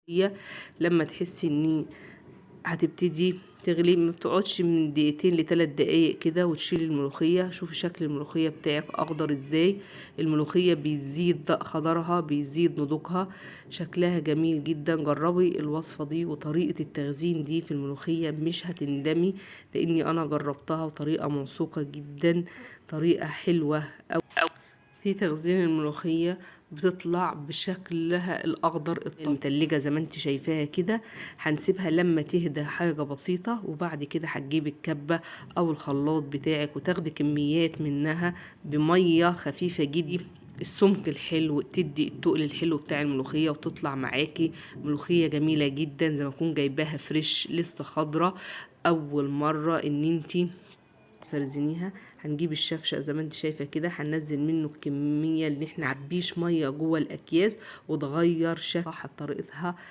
هي لما تحسي ان هتبتدي تغلي، ما بتقعدش من دقيقتين لثلاث دقايق كده، وتشيلي الملوخية. شوفي شكل الملوخية بتاعك اخضر ازاي. الملوخية بيزيد خضرها، بيزيد نضوجها، شكلها جميل جدا. جربي الوصفة دي وطريقة التخزين دي في الملوخية، مش هتندمي، لاني انا جربتها وطريقة موثوقة جدا، طريقة حلوة أو في تخزين الملوخية. بتطلع بشكلها الاخضر المتلجة زي ما انت شايفاها كده. هنسيبها لما تهدى حاجة بسيطة، وبعد كده هتجيبي الكبة او الخلاط بتاعك وتاخدي كميات منها بمية خفيفة جدا، السمك الحلو تدي التقل الحلو بتاع الملوخية، وتطلع معاكي ملوخية جميلة جدا زي ما اكون جايباها فريش لسه خضرة اول مرة ان انتي فرزنيها. هنجيب الشفشق زي ما انت شايفه كده، هننزل منه الكميه اللي احنا عبيش ميه جوه الاكياس، وتغير شكل طريقتها